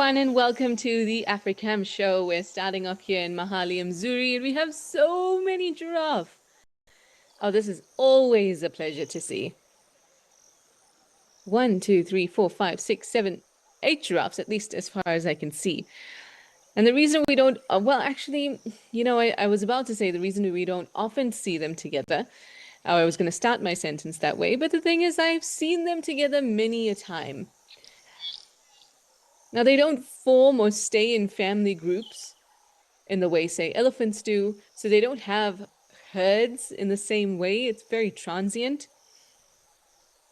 everyone, and welcome to the Africam show. We're starting off here in Mahali, Mzuri, and we have so many giraffe. Oh, this is always a pleasure to see. 1, 2, 3, 4, 5, 6, 7, 8 giraffes, at least as far as I can see. And the reason we don't, well, actually, I was about to say the reason we don't often see them together. I was going to start my sentence that way, but the thing is, I've seen them together many a time. Now, they don't form or stay in family groups in the way, say, elephants do, so they don't have herds in the same way. It's very transient.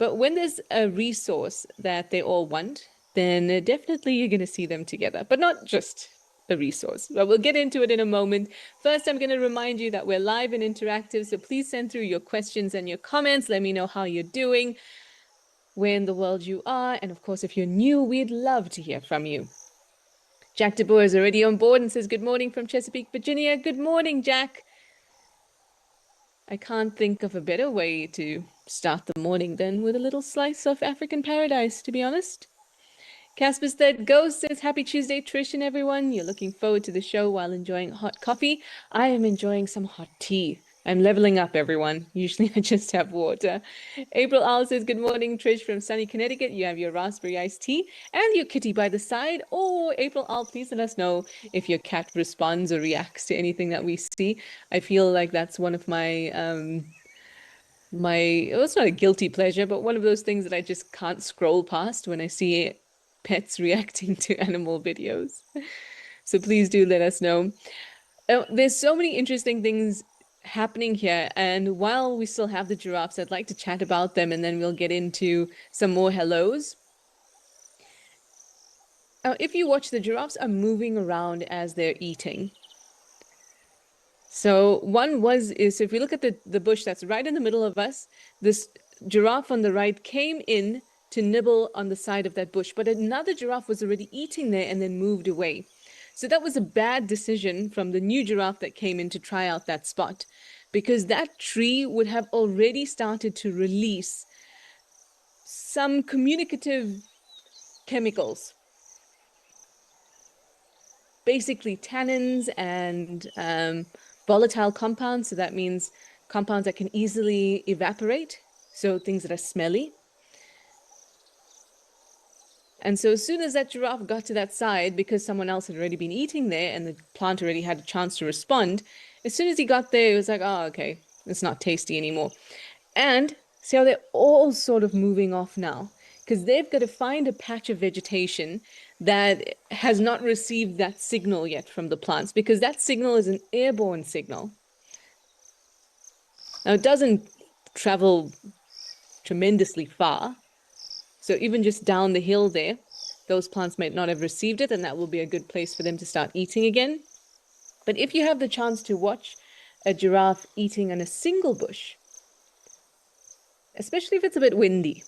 But when there's a resource that they all want, then definitely you're going to see them together, but not just a resource. But we'll get into it in a moment. First, I'm going to remind you that we're live and interactive, so please send through your questions and your comments. Let me know how you're doing, where in the world you are, and of course, if you're new, we'd love to hear from you. Jack De Boer is already on board and says, good morning from Chesapeake, Virginia. Good morning, Jack. I can't think of a better way to start the morning than with a little slice of African paradise, to be honest. Casper's Third Ghost says, happy Tuesday, Trish and everyone. You're looking forward to the show while enjoying hot coffee. I am enjoying some hot tea. I'm leveling up, everyone. Usually I just have water. April Owl says, good morning, Trish from sunny Connecticut. You have your raspberry iced tea and your kitty by the side. Oh, April Owl, please let us know if your cat responds or reacts to anything that we see. I feel like that's one of my, it's not a guilty pleasure, but one of those things that I just can't scroll past when I see pets reacting to animal videos. So please do let us know. There's so many interesting things happening here, and while we still have the giraffes, I'd like to chat about them, and then we'll get into some more hellos. If you watch, the giraffes are moving around as they're eating. So if we look at the bush that's right in the middle of us, this giraffe on the right came in to nibble on the side of that bush, but another giraffe was already eating there and then moved away. So that was a bad decision from the new giraffe that came in to try out that spot, because that tree would have already started to release some communicative chemicals, basically tannins and volatile compounds. So that means compounds that can easily evaporate, so things that are smelly. And so as soon as that giraffe got to that side, because someone else had already been eating there and the plant already had a chance to respond, as soon as he got there, it was like, oh, okay, it's not tasty anymore. And see how they're all sort of moving off now, because they've got to find a patch of vegetation that has not received that signal yet from the plants, because that signal is an airborne signal. Now, it doesn't travel tremendously far. So even just down the hill there, those plants might not have received it, and that will be a good place for them to start eating again. But if you have the chance to watch a giraffe eating on a single bush, especially if it's a bit windy,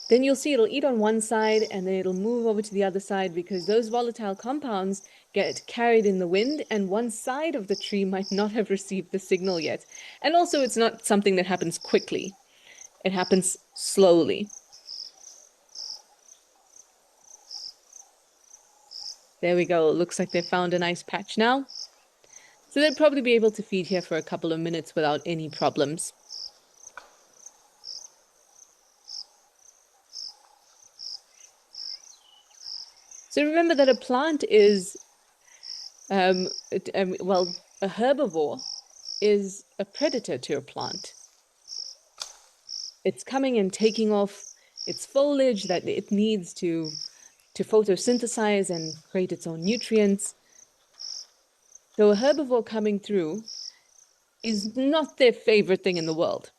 then you'll see it'll eat on one side and then it'll move over to the other side, because those volatile compounds get carried in the wind and one side of the tree might not have received the signal yet. And also, it's not something that happens quickly. It happens slowly. There we go. It looks like they found a nice patch now. So they'll probably be able to feed here for a couple of minutes without any problems. So remember that a plant is, a herbivore is a predator to a plant. It's coming and taking off its foliage that it needs to photosynthesize and create its own nutrients. So a herbivore coming through is not their favorite thing in the world.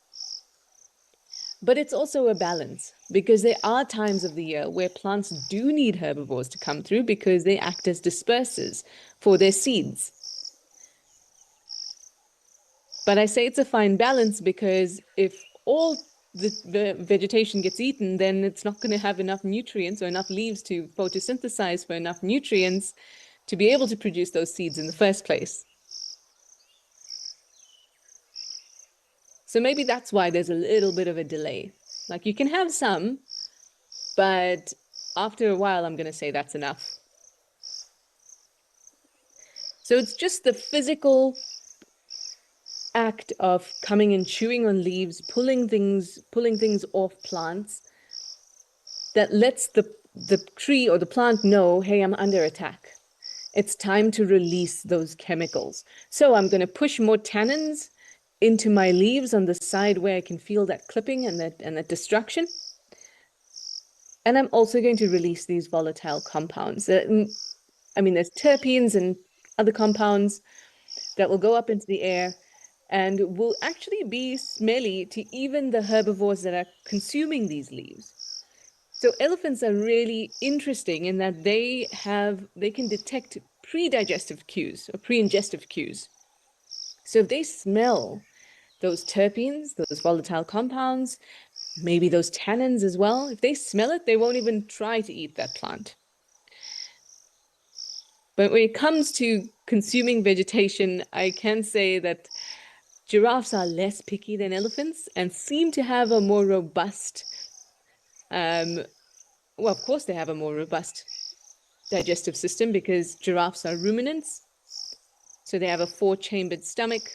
But it's also a balance, because there are times of the year where plants do need herbivores to come through, because they act as dispersers for their seeds. But I say it's a fine balance, because if all the vegetation gets eaten, then it's not going to have enough nutrients or enough leaves to photosynthesize for enough nutrients to be able to produce those seeds in the first place. So maybe that's why there's a little bit of a delay. Like, you can have some, but after a while, I'm going to say that's enough. So it's just the physical act of coming and chewing on leaves, pulling things off plants that lets the tree or the plant know, hey, I'm under attack. It's time to release those chemicals. So I'm going to push more tannins into my leaves on the side where I can feel that clipping and that destruction. And I'm also going to release these volatile compounds. I mean, there's terpenes and other compounds that will go up into the air and will actually be smelly to even the herbivores that are consuming these leaves. So elephants are really interesting in that they can detect pre-digestive cues or pre-ingestive cues. So if they smell those terpenes, those volatile compounds, maybe those tannins as well, if they smell it, they won't even try to eat that plant. But when it comes to consuming vegetation, I can say that giraffes are less picky than elephants and seem to have a more robust, well, of course they have a more robust digestive system because giraffes are ruminants. So they have a 4-chambered stomach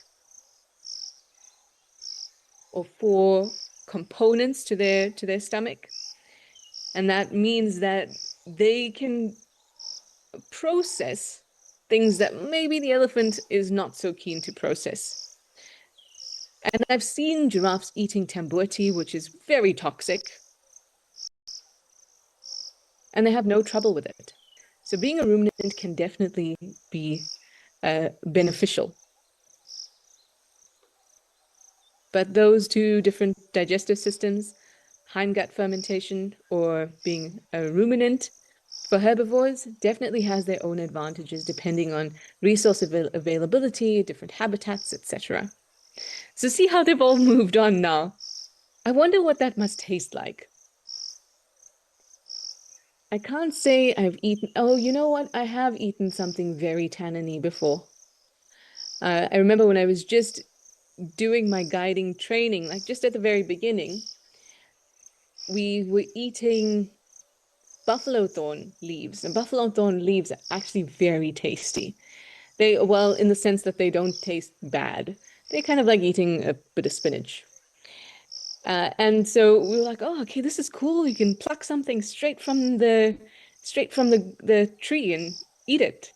or 4 components to their stomach. And that means that they can process things that maybe the elephant is not so keen to process. And I've seen giraffes eating tambuati, which is very toxic, and they have no trouble with it. So being a ruminant can definitely be beneficial. But those 2 different digestive systems, hindgut fermentation or being a ruminant for herbivores, definitely has their own advantages depending on resource availability, different habitats, etc. So see how they've all moved on now. I wonder what that must taste like. I can't say I've eaten, oh, you know what? I have eaten something very tanniny before. I remember when I was just doing my guiding training, like just at the very beginning, we were eating buffalo thorn leaves, and buffalo thorn leaves are actually very tasty. Well, in the sense that they don't taste bad. They're kind of like eating a bit of spinach. And so we were like, oh, okay, this is cool. You can pluck something straight from the tree and eat it.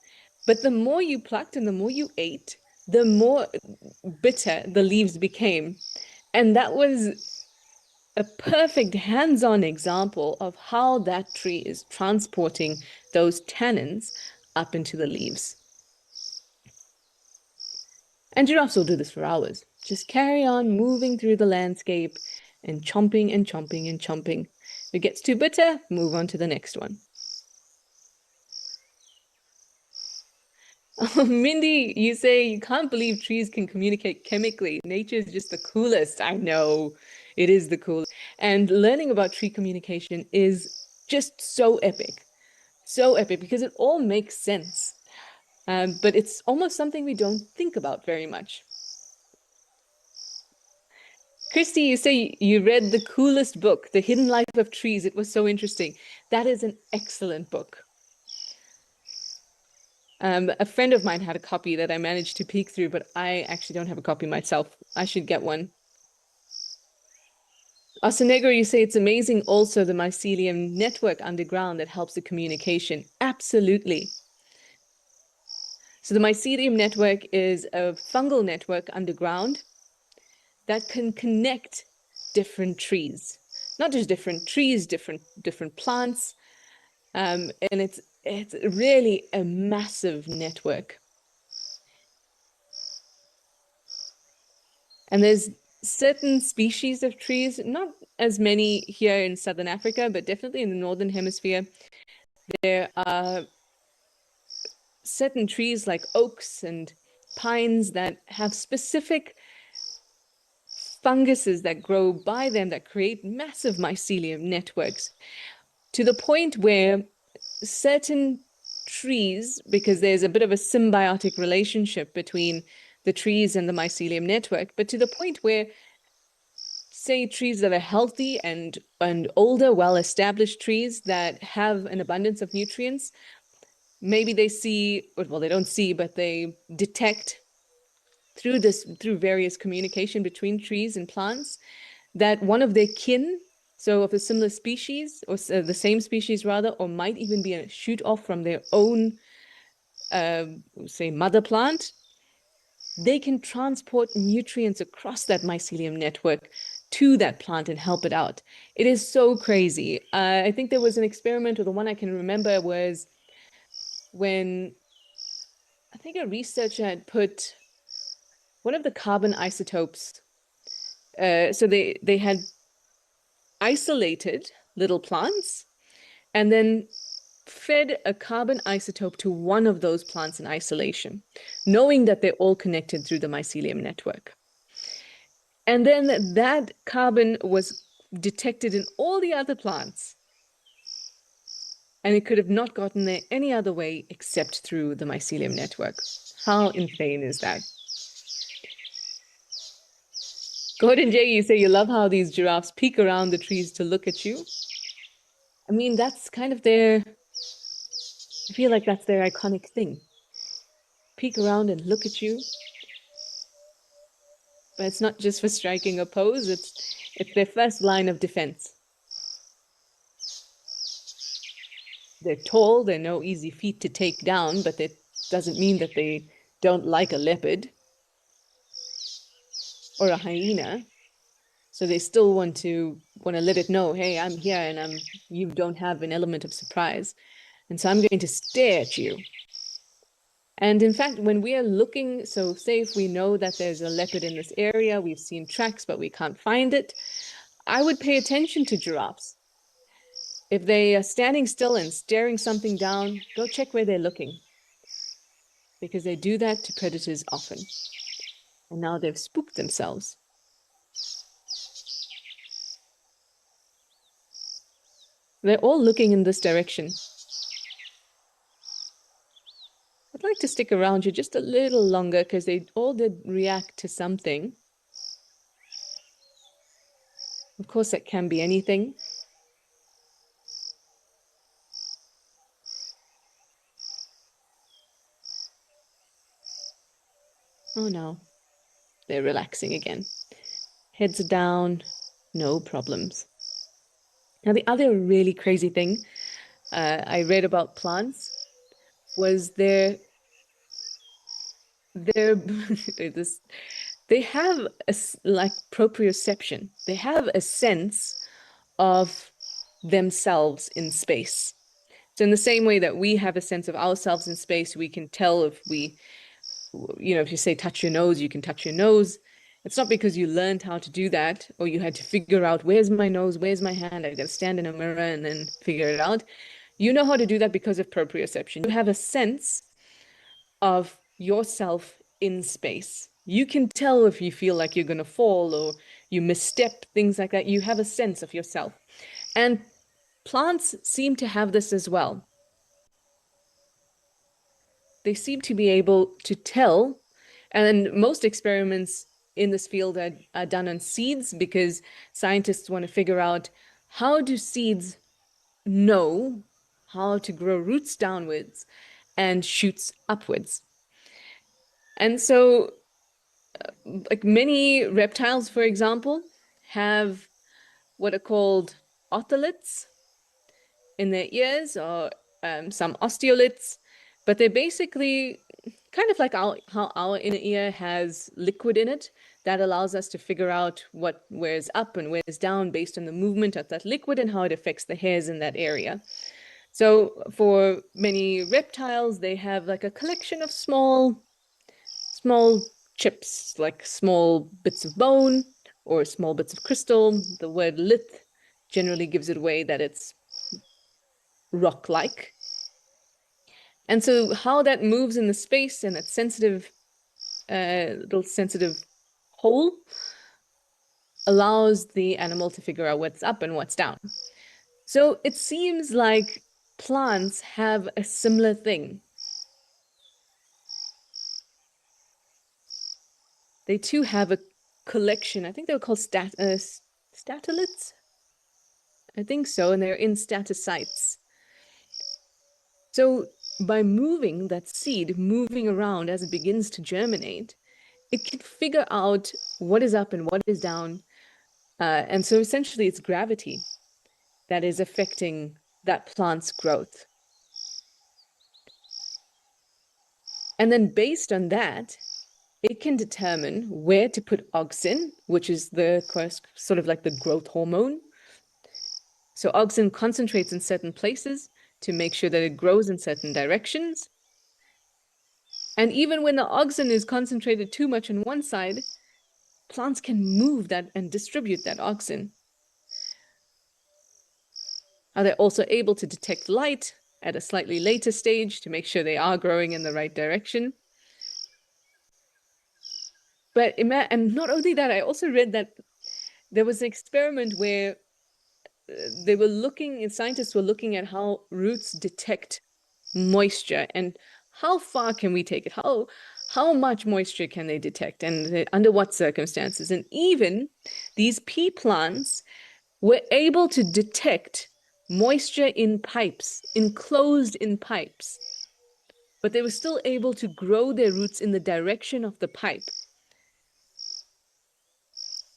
But the more you plucked and the more you ate, the more bitter the leaves became. And that was a perfect hands-on example of how that tree is transporting those tannins up into the leaves. And giraffes will do this for hours. Just carry on moving through the landscape and chomping and chomping and chomping. If it gets too bitter, move on to the next one. Oh, Mindy, you say you can't believe trees can communicate chemically. Nature is just the coolest. I know it is the coolest. And learning about tree communication is just so epic. So epic because it all makes sense. But it's almost something we don't think about very much. Christy, you say you read the coolest book, The Hidden Life of Trees. It was so interesting. That is an excellent book. A friend of mine had a copy that I managed to peek through, but I actually don't have a copy myself. I should get one. Asanegro, you say it's amazing also the mycelium network underground that helps the communication. Absolutely. So the mycelium network is a fungal network underground that can connect different trees, not just different trees, different plants, and it's really a massive network. And there's certain species of trees, not as many here in Southern Africa, but definitely in the Northern Hemisphere. There are certain trees like oaks and pines that have specific funguses that grow by them that create massive mycelium networks to the point where certain trees, because there's a bit of a symbiotic relationship between the trees and the mycelium network, but to the point where say trees that are healthy and older, well-established trees that have an abundance of nutrients, maybe they see, well, they don't see, but they detect through various communication between trees and plants that one of their kin, so of a similar species or the same species rather, or might even be a shoot off from their own, say, mother plant, they can transport nutrients across that mycelium network to that plant and help it out. It is so crazy. I think there was an experiment, or the one I can remember was when I think a researcher had put one of the carbon isotopes. So they had isolated little plants and then fed a carbon isotope to one of those plants in isolation, knowing that they're all connected through the mycelium network. And then that carbon was detected in all the other plants. And it could have not gotten there any other way except through the mycelium network. How insane is that? Gordon J, you say you love how these giraffes peek around the trees to look at you. I mean, that's kind of I feel like that's their iconic thing. Peek around and look at you. But it's not just for striking a pose, it's their first line of defense. They're tall, they're no easy feat to take down, but that doesn't mean that they don't like a leopard or a hyena. So they still want to let it know, hey, I'm here and you don't have an element of surprise. And so I'm going to stare at you. And in fact, when we are looking, so say if we know that there's a leopard in this area, we've seen tracks, but we can't find it, I would pay attention to giraffes. If they are standing still and staring something down, go check where they're looking. Because they do that to predators often. And now they've spooked themselves. They're all looking in this direction. I'd like to stick around you just a little longer because they all did react to something. Of course, that can be anything. Oh no, they're relaxing again. Heads down, no problems. Now, the other really crazy thing I read about plants was this they have like proprioception. They have a sense of themselves in space. So in the same way that we have a sense of ourselves in space, we can tell if if you say touch your nose, you can touch your nose. It's not because you learned how to do that or you had to figure out where's my nose, where's my hand, I got to stand in a mirror and then figure it out. You know how to do that because of proprioception. You have a sense of yourself in space. You can tell if you feel like you're going to fall or you misstep, things like that. You have a sense of yourself. And plants seem to have this as well. They seem to be able to tell, and most experiments in this field are done on seeds because scientists want to figure out how do seeds know how to grow roots downwards and shoots upwards. And so like many reptiles, for example, have what are called otoliths in their ears or some osteoliths, but they're basically kind of like how our inner ear has liquid in it that allows us to figure out where's up and where's down based on the movement of that liquid and how it affects the hairs in that area. So for many reptiles, they have like a collection of small chips, like small bits of bone or small bits of crystal. The word lith generally gives it away that it's rock-like. And so how that moves in the space and that little sensitive hole allows the animal to figure out what's up and what's down. So it seems like plants have a similar thing. They too have a collection. I think they were called Statolids? I think so, and they're in statocytes. So by moving that seed, moving around as it begins to germinate, it can figure out what is up and what is down. And so essentially it's gravity that is affecting that plant's growth. And then based on that, it can determine where to put auxin, which is the sort of like the growth hormone. So auxin concentrates in certain places to make sure that it grows in certain directions. And even when the auxin is concentrated too much on one side, plants can move that and distribute that auxin. Are they also able to detect light at a slightly later stage to make sure they are growing in the right direction? But and not only that, I also read that there was an experiment where scientists were looking at how roots detect moisture and how far can we take it? How much moisture can they detect and under what circumstances? And even these pea plants were able to detect moisture in pipes, enclosed in pipes, but they were still able to grow their roots in the direction of the pipe.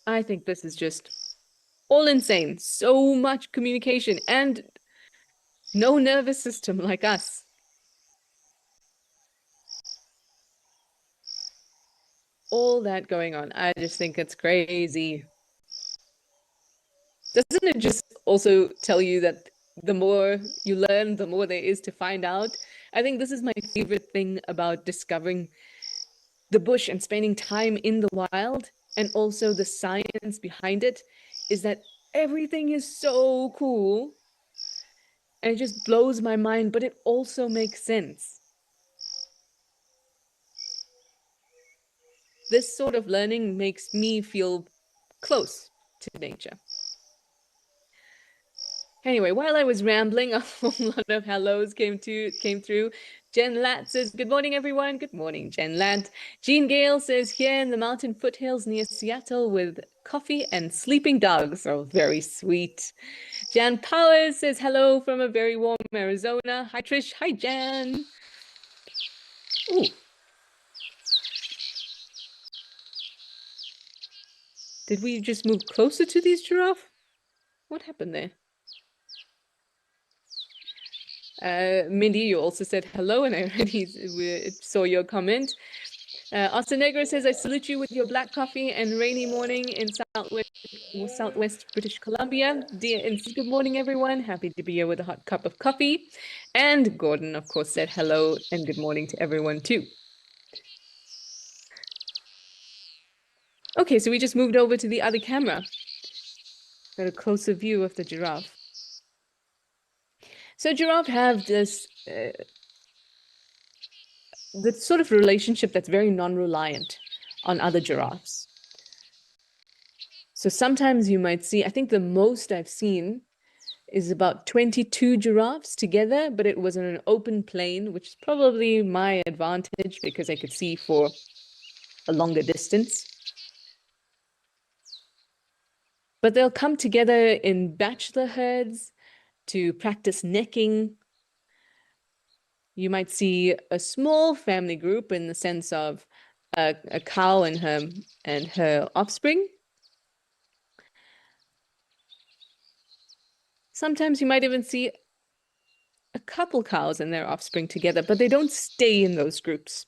I think this is just all insane. So much communication and no nervous system like us. All that going on. I just think it's crazy. Doesn't it just also tell you that the more you learn, the more there is to find out? I think this is my favorite thing about discovering the bush and spending time in the wild, and also the science behind it, is that everything is so cool and it just blows my mind, but it also makes sense. This sort of learning makes me feel close to nature. Anyway, while I was rambling, a whole lot of hellos came through. Jen Lat says, good morning, everyone. Good morning, Jen Lat. Jean Gale says, here in the mountain foothills near Seattle with coffee and sleeping dogs. Oh, very sweet. Jan Powers says, hello from a very warm Arizona. Hi, Trish. Hi, Jan. Ooh. Did we just move closer to these giraffe? What happened there? Mindy, you also said hello, and I already saw your comment. Negro says, I salute you with your black coffee and rainy morning in Southwest British Columbia. Dear and good morning, everyone. Happy to be here with a hot cup of coffee. And Gordon, of course, said hello and good morning to everyone, too. Okay, so we just moved over to the other camera. Got a closer view of the giraffe. So giraffe have this the sort of relationship that's very non-reliant on other giraffes. So sometimes you might see, I think the most I've seen is about 22 giraffes together, but it was on an open plain, which is probably my advantage because I could see for a longer distance. But they'll come together in bachelor herds to practice necking. You might see a small family group in the sense of a cow and her offspring. Sometimes you might even see a couple cows and their offspring together, but they don't stay in those groups.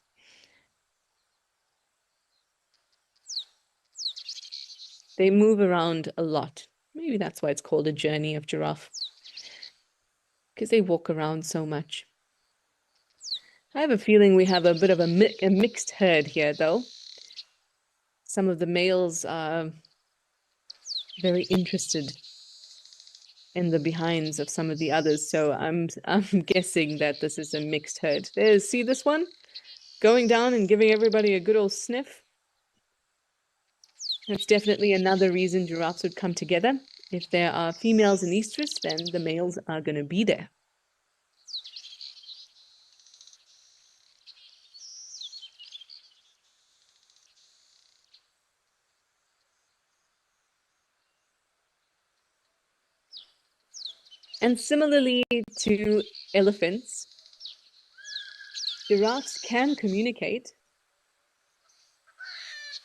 They move around a lot. Maybe that's why it's called a journey of giraffe, because they walk around so much. I have a feeling we have a bit of a mixed herd here, though. Some of the males are very interested in the behinds of some of the others, so I'm guessing that this is a mixed herd. See this one? Going down and giving everybody a good old sniff. That's definitely another reason giraffes would come together. If there are females in estrus, then the males are going to be there. And similarly to elephants, giraffes can communicate.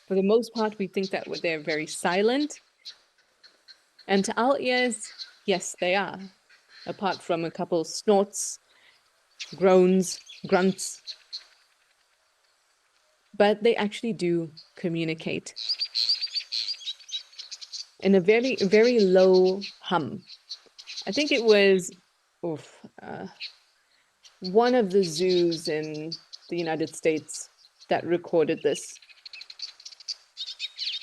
For the most part, we think that they're very silent. And to our ears, yes, they are. Apart from a couple snorts, groans, grunts. But they actually do communicate in a very, very low hum. I think it was one of the zoos in the United States that recorded this.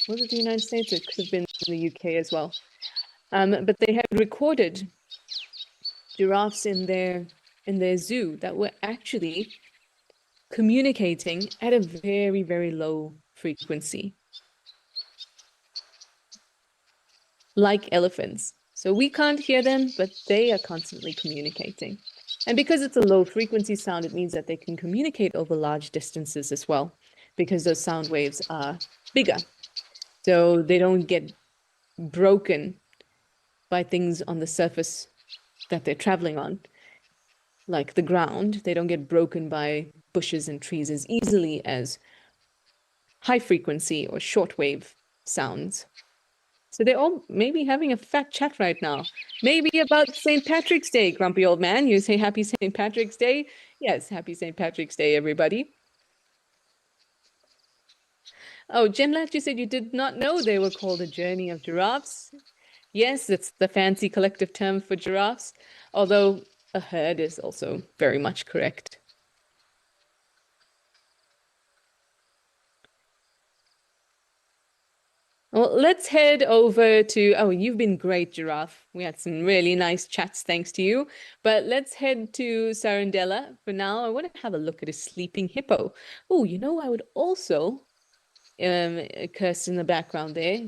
Was it the United States? It could have been the UK as well. But they had recorded giraffes in their zoo that were actually communicating at a very, very low frequency, like elephants. So we can't hear them, but they are constantly communicating. And because it's a low frequency sound, it means that they can communicate over large distances as well, because those sound waves are bigger. So they don't get broken by things on the surface that they're traveling on, like the ground. They don't get broken by bushes and trees as easily as high frequency or shortwave sounds. So they're all maybe having a fat chat right now. Maybe about St. Patrick's Day, grumpy old man. You say happy St. Patrick's Day? Yes, happy St. Patrick's Day, everybody. Oh, Jemlat, you said you did not know they were called a journey of giraffes. Yes, it's the fancy collective term for giraffes, although a herd is also very much correct. Well, let's head over to, oh, you've been great, Giraffe. We had some really nice chats thanks to you. But let's head to Sarandella. For now, I want to have a look at a sleeping hippo. Oh, I would also curse in the background there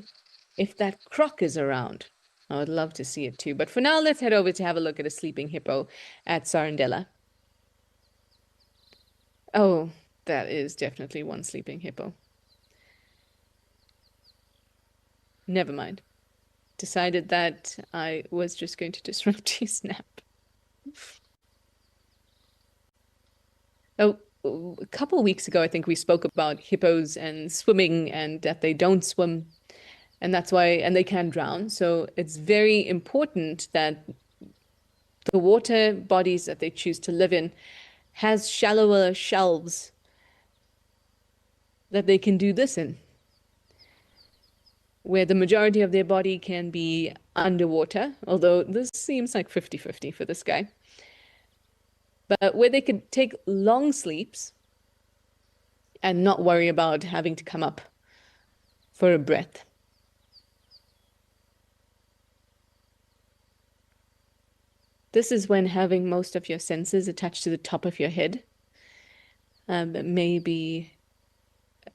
if that croc is around. I would love to see it too. But for now, let's head over to have a look at a sleeping hippo at Sarandella. Oh, that is definitely one sleeping hippo. Never mind. Decided that I was just going to disrupt his nap. Oh, a couple of weeks ago, I think we spoke about hippos and swimming and that they don't swim, and that's why, and they can drown. So it's very important that the water bodies that they choose to live in has shallower shelves that they can do this in, where the majority of their body can be underwater, although this seems like 50-50 for this guy. But where they could take long sleeps and not worry about having to come up for a breath. This is when having most of your senses attached to the top of your head may be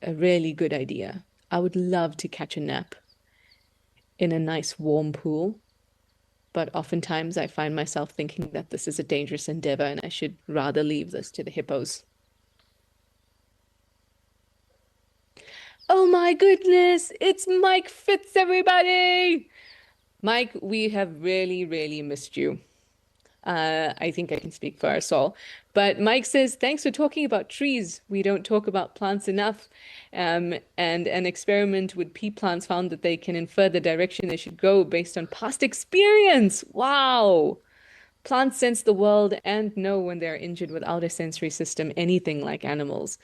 a really good idea. I would love to catch a nap in a nice warm pool, but oftentimes I find myself thinking that this is a dangerous endeavor and I should rather leave this to the hippos. Oh my goodness, it's Mike Fitz, everybody! Mike, we have really, really missed you. I think I can speak for us all. But Mike says, thanks for talking about trees. We don't talk about plants enough. And an experiment with pea plants found that they can infer the direction they should go based on past experience. Wow. Plants sense the world and know when they're injured without a sensory system, anything like animals.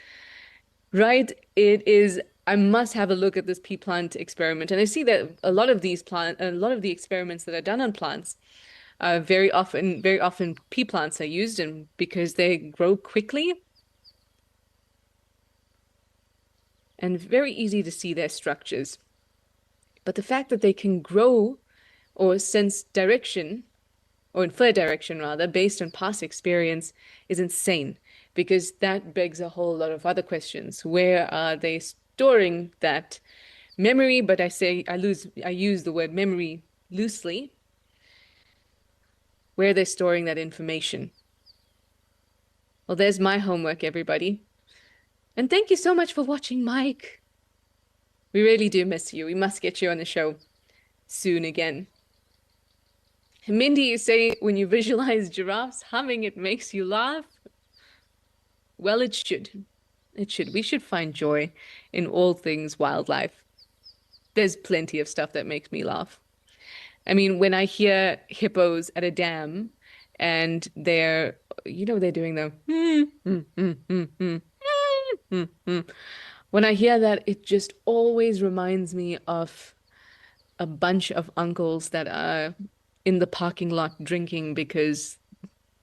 Right? It is. I must have a look at this pea plant experiment. And I see that a lot of the experiments that are done on plants, very often pea plants are used in because they grow quickly and very easy to see their structures. But the fact that they can grow or sense direction, or infer direction rather, based on past experience is insane, because that begs a whole lot of other questions. Where are they storing that memory? But I use the word memory loosely. Where are they storing that information? Well, there's my homework, everybody. And thank you so much for watching, Mike. We really do miss you. We must get you on the show soon again. Mindy, you say when you visualize giraffes humming, it makes you laugh. Well, it should. It should. We should find joy in all things wildlife. There's plenty of stuff that makes me laugh. I mean, when I hear hippos at a dam and they're doing the when I hear that, it just always reminds me of a bunch of uncles that are in the parking lot drinking because,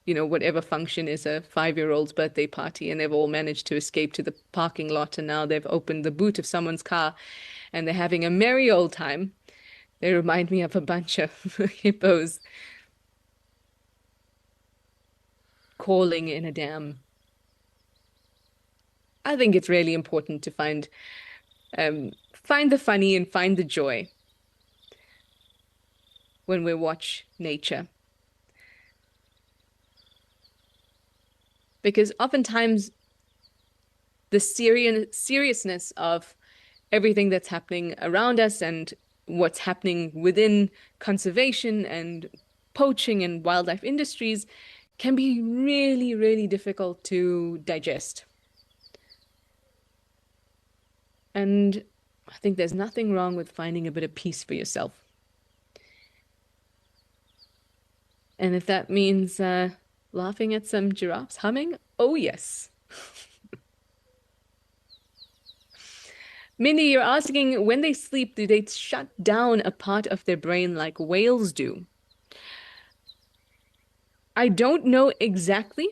whatever function is a 5-year-old's birthday party, and they've all managed to escape to the parking lot, and now they've opened the boot of someone's car and they're having a merry old time. They remind me of a bunch of hippos calling in a dam. I think it's really important to find the funny and find the joy when we watch nature. Because oftentimes the seriousness of everything that's happening around us and what's happening within conservation and poaching and wildlife industries can be really, really difficult to digest. And I think there's nothing wrong with finding a bit of peace for yourself. And if that means laughing at some giraffes humming, oh yes. Mindy, you're asking when they sleep, do they shut down a part of their brain like whales do? I don't know exactly,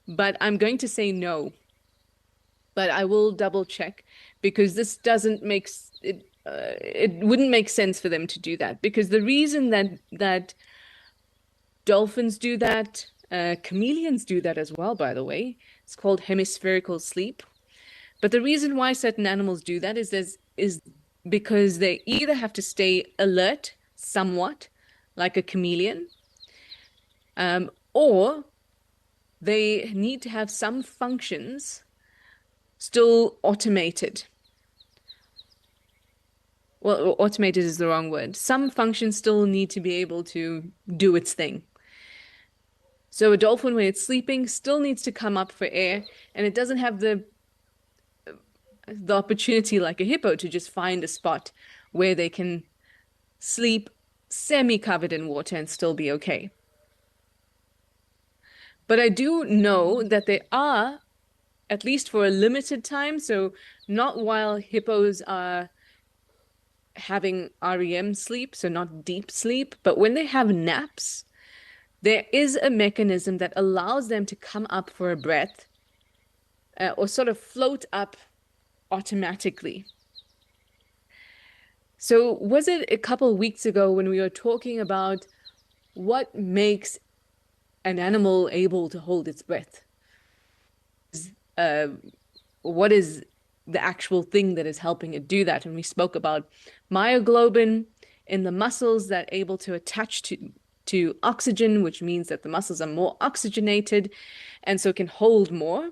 but I'm going to say no. But I will double check because this doesn't make it. It wouldn't make sense for them to do that because the reason that dolphins do that, chameleons do that as well, by the way. It's called hemispherical sleep. But the reason why certain animals do that is because they either have to stay alert somewhat, like a chameleon, or they need to have some functions still automated. Well, automated is the wrong word. Some functions still need to be able to do its thing. So a dolphin, when it's sleeping, still needs to come up for air, and it doesn't have the opportunity like a hippo to just find a spot where they can sleep semi-covered in water and still be okay. But I do know that they are, at least for a limited time, so not while hippos are having REM sleep, so not deep sleep, but when they have naps, there is a mechanism that allows them to come up for a breath or sort of float up automatically. So was it a couple weeks ago when we were talking about what makes an animal able to hold its breath? Uh, what is the actual thing that is helping it do that? And we spoke about myoglobin in the muscles that are able to attach to oxygen, which means that the muscles are more oxygenated and so can hold more.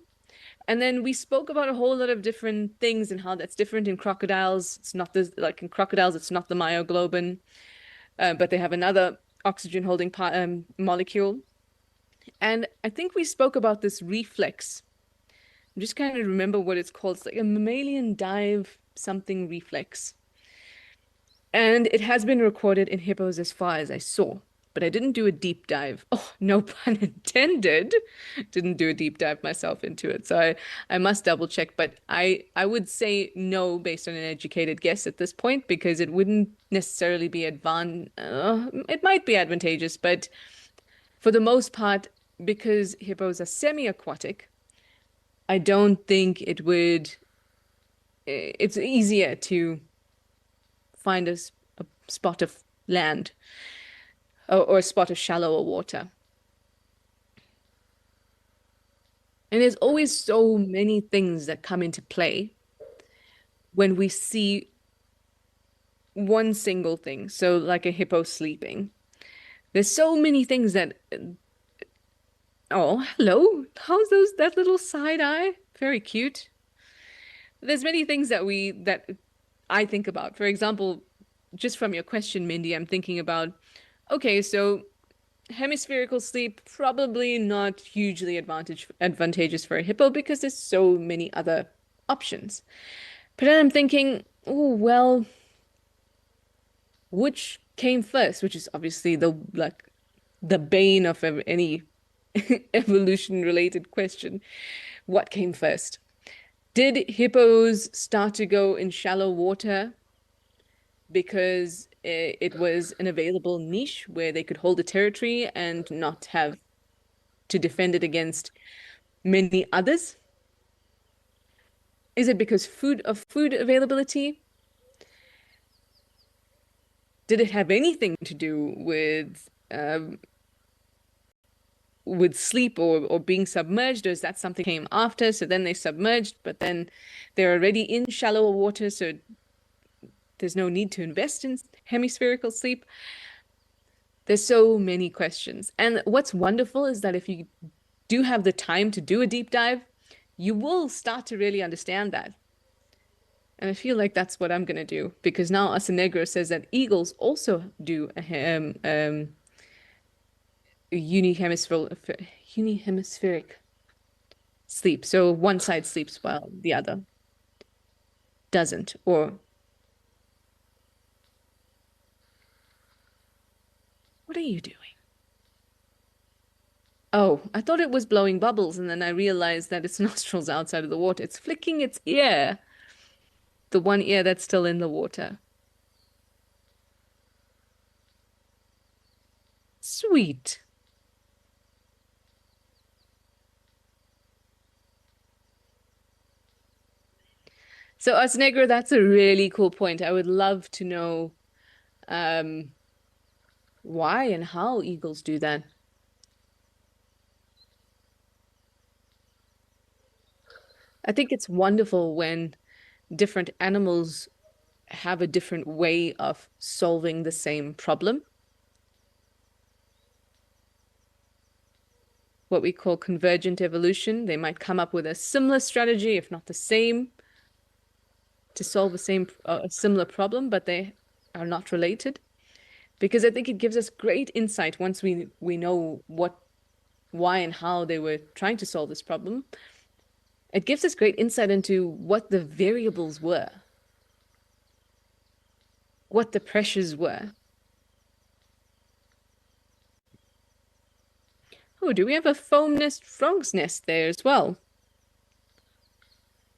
And then we spoke about a whole lot of different things and how that's different in crocodiles. It's not like in crocodiles, it's not the myoglobin, but they have another oxygen holding molecule. And I think we spoke about this reflex. I'm just kind of remember what it's called. It's like a mammalian dive something reflex. And it has been recorded in hippos as far as I saw, but I didn't do a deep dive. Oh, no pun intended. Didn't do a deep dive myself into it. So I must double check, but I would say no based on an educated guess at this point because it wouldn't necessarily be it might be advantageous, but for the most part, because hippos are semi-aquatic, I don't think it's easier to find a spot of land or a spot of shallower water. And there's always so many things that come into play when we see one single thing. So like a hippo sleeping. There's so many things that, oh, hello. How's that little side eye? Very cute. There's many things that I think about. For example, just from your question, Mindy, I'm thinking about, okay, so hemispherical sleep probably not hugely advantageous for a hippo because there's so many other options. But then I'm thinking, oh well, which came first? Which is obviously the bane of any evolution related question. What came first? Did hippos start to go in shallow water because it was an available niche where they could hold a territory and not have to defend it against many others? Is it because food availability? Did it have anything to do with sleep or being submerged, or is that something came after? So then they submerged, but then they're already in shallower water, so there's no need to invest in hemispherical sleep. There's so many questions. And what's wonderful is that if you do have the time to do a deep dive, you will start to really understand that. And I feel like that's what I'm going to do because now Asanegro says that eagles also do a unihemispheric sleep. So one side sleeps while the other doesn't. Or what are you doing? Oh, I thought it was blowing bubbles, and then I realized that its nostrils outside of the water. It's flicking its ear, the one ear that's still in the water. Sweet. So, Asnegra, that's a really cool point. I would love to know um, why and how eagles do that. I think it's wonderful when different animals have a different way of solving the same problem, what we call convergent evolution. They might come up with a similar strategy, if not the same, to solve the same a similar problem, but they are not related. Because I think it gives us great insight once we know why and how they were trying to solve this problem. It gives us great insight into what the variables were, what the pressures were. Oh, do we have a foam nest frog's nest there as well?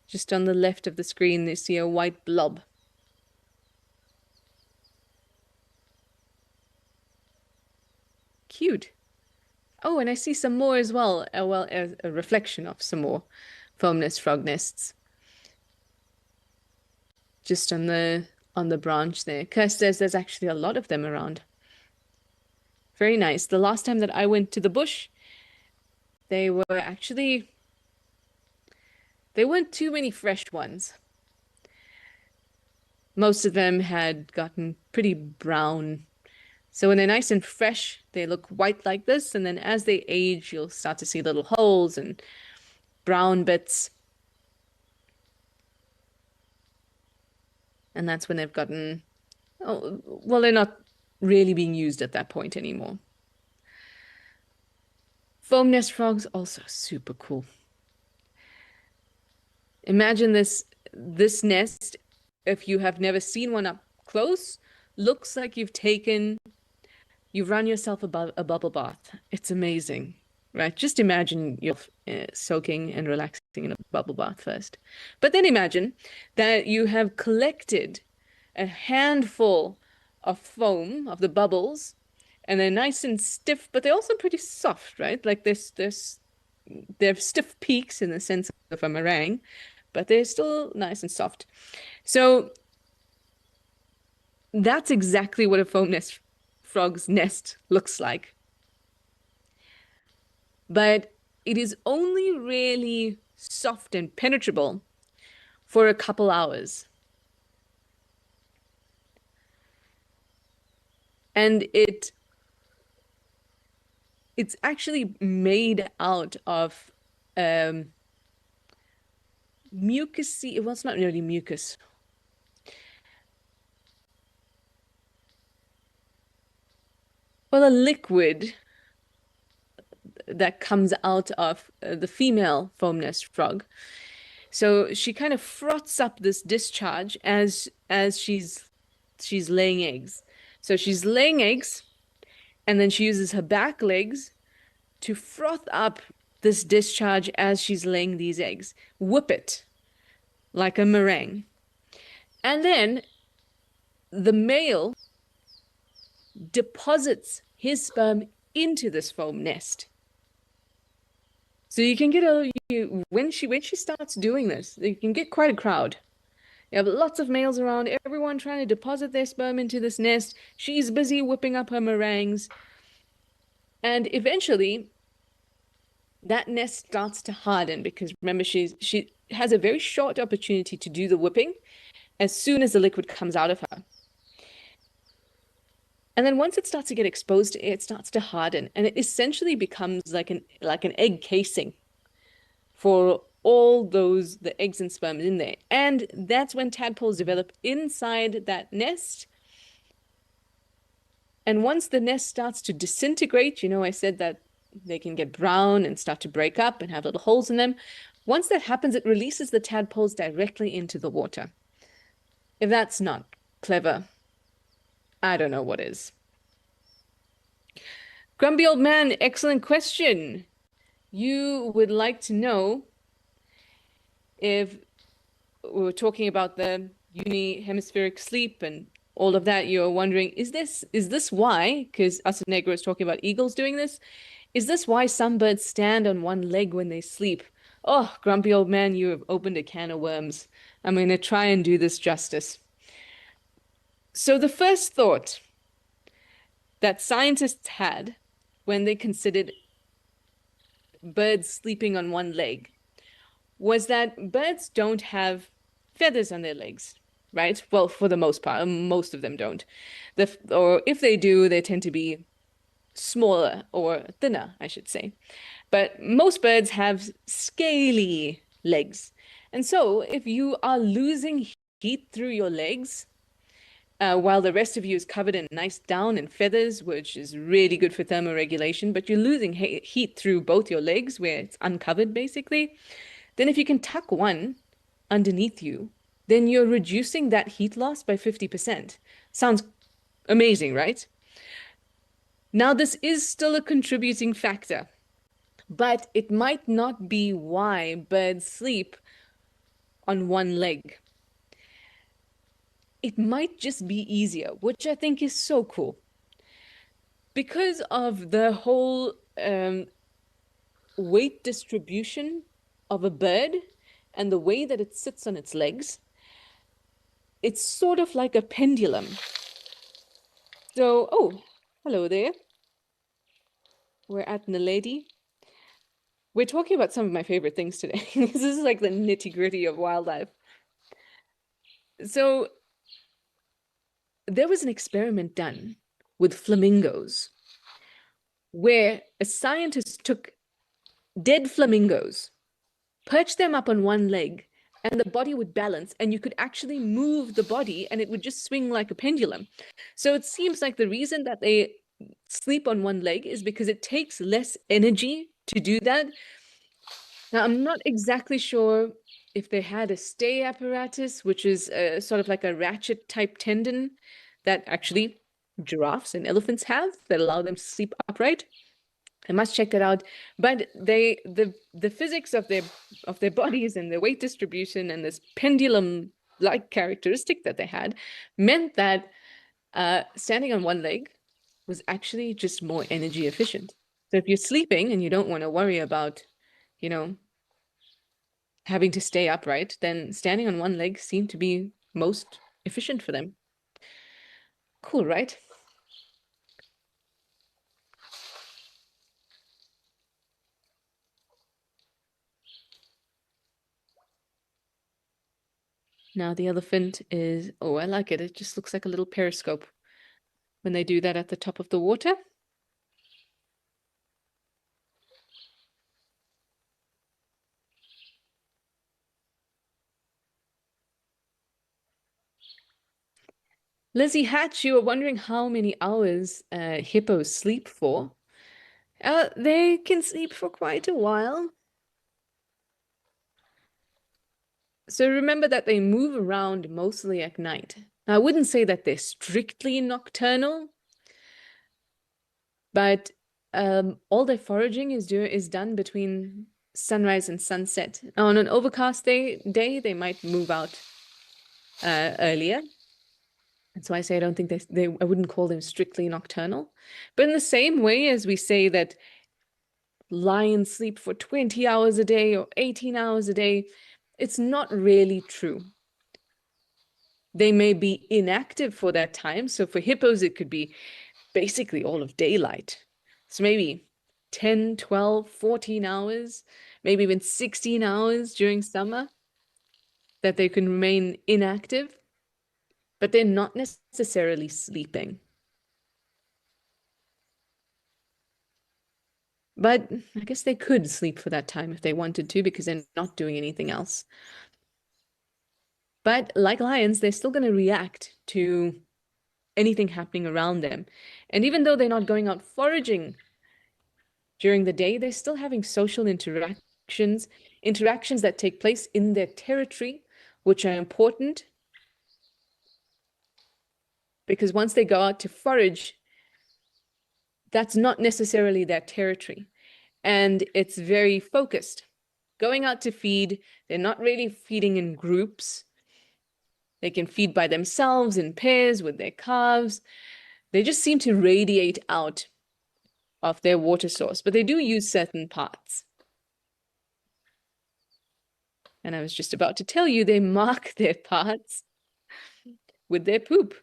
Just on the left of the screen, you see a white blob. Cute. Oh, and I see some more as well. Well, a reflection of some more foam nest frog nests. Just on the branch there. Because there's actually a lot of them around. Very nice. The last time that I went to the bush, they were actually there weren't too many fresh ones. Most of them had gotten pretty brown. So when they're nice and fresh, they look white like this, and then as they age, you'll start to see little holes and brown bits. And that's when they've gotten, oh, well, they're not really being used at that point anymore. Foam nest frogs, also super cool. Imagine this nest, if you have never seen one up close, looks like you've run yourself a bubble bath. It's amazing, right? Just imagine you're soaking and relaxing in a bubble bath first. But then imagine that you have collected a handful of foam, of the bubbles, and they're nice and stiff, but they're also pretty soft, right? Like they're stiff peaks in the sense of a meringue, but they're still nice and soft. So that's exactly what a foam nest frog's nest looks like. But it is only really soft and penetrable for a couple hours. And it's actually made out of mucusy. Well, it's not really mucus. Well, a liquid that comes out of the female foam nest frog. So she kind of froths up this discharge as she's laying eggs. So she's laying eggs, and then she uses her back legs to froth up this discharge as she's laying these eggs. Whip it like a meringue. And then the male deposits his sperm into this foam nest. So you can get when she starts doing this, you can get quite a crowd. You have lots of males around, everyone trying to deposit their sperm into this nest. She's busy whipping up her meringues. And eventually, that nest starts to harden because remember, she has a very short opportunity to do the whipping as soon as the liquid comes out of her. And then once it starts to get exposed to air, it starts to harden, and it essentially becomes like an egg casing for all the eggs and sperm in there. And that's when tadpoles develop inside that nest. And once the nest starts to disintegrate, I said that they can get brown and start to break up and have little holes in them. Once that happens, it releases the tadpoles directly into the water. If that's not clever, I don't know what is. Grumpy old man, excellent question. You would like to know if we were talking about the unihemispheric sleep and all of that. You're wondering, is this why? Because Asa Negro is talking about eagles doing this. Is this why some birds stand on one leg when they sleep? Oh, grumpy old man, you have opened a can of worms. I'm going to try and do this justice. So the first thought that scientists had when they considered birds sleeping on one leg was that birds don't have feathers on their legs, right? Well, for the most part, most of them don't. Or if they do, they tend to be smaller or thinner, I should say. But most birds have scaly legs. And so if you are losing heat through your legs, while the rest of you is covered in nice down and feathers, which is really good for thermoregulation, but you're losing heat through both your legs where it's uncovered basically, then if you can tuck one underneath you, then you're reducing that heat loss by 50%. Sounds amazing, right? Now, this is still a contributing factor, but it might not be why birds sleep on one leg. It might just be easier, which I think is so cool. Because of the whole weight distribution of a bird and the way that it sits on its legs, it's sort of like a pendulum. So, oh, hello there. We're at Naledi. We're talking about some of my favorite things today. This is like the nitty-gritty of wildlife. So there was an experiment done with flamingos where a scientist took dead flamingos, perched them up on one leg, and the body would balance, and you could actually move the body and it would just swing like a pendulum. So it seems like the reason that they sleep on one leg is because it takes less energy to do that. Now, I'm not exactly sure if they had a stay apparatus, which is sort of like a ratchet type tendon that actually giraffes and elephants have that allow them to sleep upright. I must check that out. But the physics of their bodies and their weight distribution and this pendulum-like characteristic that they had meant that standing on one leg was actually just more energy efficient. So if you're sleeping and you don't want to worry about, having to stay upright, then standing on one leg seemed to be most efficient for them. Cool, right? Now the elephant is, oh, I like it. It just looks like a little periscope when they do that at the top of the water. Lizzie Hatch, you were wondering how many hours hippos sleep for. They can sleep for quite a while. So remember that they move around mostly at night. I wouldn't say that they're strictly nocturnal, but all their foraging is done between sunrise and sunset. On an overcast day they might move out earlier. That's why I say I don't think I wouldn't call them strictly nocturnal. But in the same way as we say that lions sleep for 20 hours a day or 18 hours a day, it's not really true. They may be inactive for that time. So for hippos, it could be basically all of daylight. So maybe 10, 12, 14 hours, maybe even 16 hours during summer that they can remain inactive, but they're not necessarily sleeping. But I guess they could sleep for that time if they wanted to because they're not doing anything else. But like lions, they're still going to react to anything happening around them. And even though they're not going out foraging during the day, they're still having social interactions that take place in their territory, which are important because once they go out to forage, that's not necessarily their territory. And it's very focused. Going out to feed, they're not really feeding in groups. They can feed by themselves in pairs with their calves. They just seem to radiate out of their water source, but they do use certain parts. And I was just about to tell you, they mark their parts with their poop.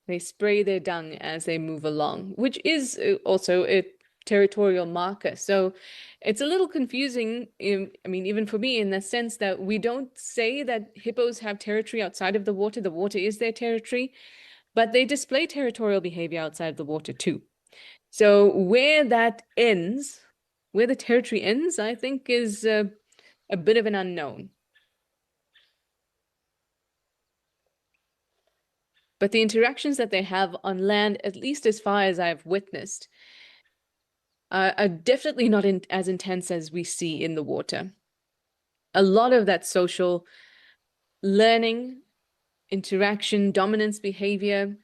They spray their dung as they move along, which is also a territorial marker. So it's a little confusing, I mean, even for me, in the sense that we don't say that hippos have territory outside of the water. The water is their territory, but they display territorial behavior outside of the water too. So where that ends, where the territory ends, I think is a bit of an unknown. But the interactions that they have on land, at least as far as I've witnessed, are definitely not as intense as we see in the water. A lot of that social learning, interaction, dominance behavior,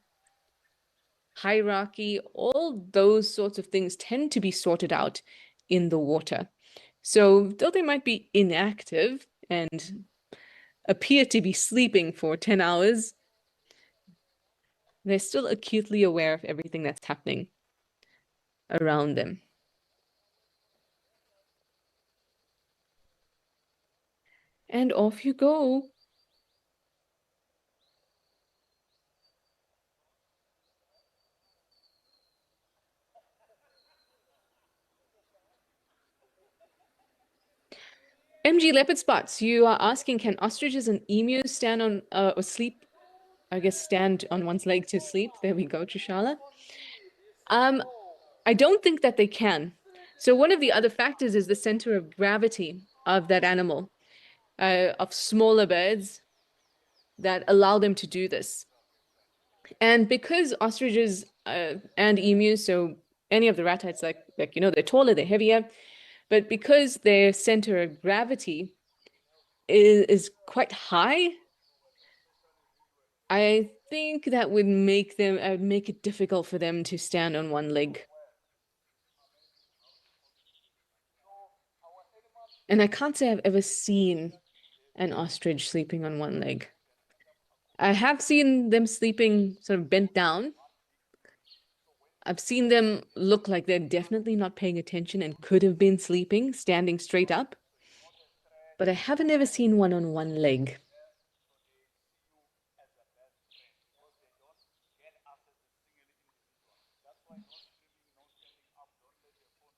hierarchy, all those sorts of things tend to be sorted out in the water. So though they might be inactive and appear to be sleeping for 10 hours, they're still acutely aware of everything that's happening around them. And off you go. MG leopard spots, you are asking, can ostriches and emus stand on or sleep? I guess stand on one's leg to sleep. There we go, Trishala. I don't think that they can. So one of the other factors is the center of gravity of that animal, of smaller birds that allow them to do this. And because ostriches and emus, so any of the ratites, like you know, they're taller, they're heavier, but because their center of gravity is quite high, I think that would make it difficult for them to stand on one leg. And I can't say I've ever seen an ostrich sleeping on one leg. I have seen them sleeping sort of bent down. I've seen them look like they're definitely not paying attention and could have been sleeping, standing straight up. But I haven't ever seen one on one leg.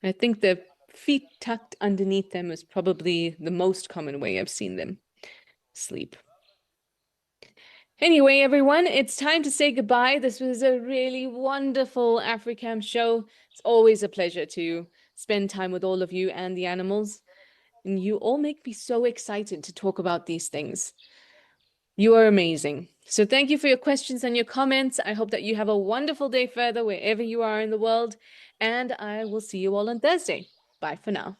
I think the feet tucked underneath them is probably the most common way I've seen them sleep. Anyway, everyone, it's time to say goodbye. This was a really wonderful Africam show. It's always a pleasure to spend time with all of you and the animals. And you all make me so excited to talk about these things. You are amazing. So thank you for your questions and your comments. I hope that you have a wonderful day further wherever you are in the world, and I will see you all on Thursday. Bye for now.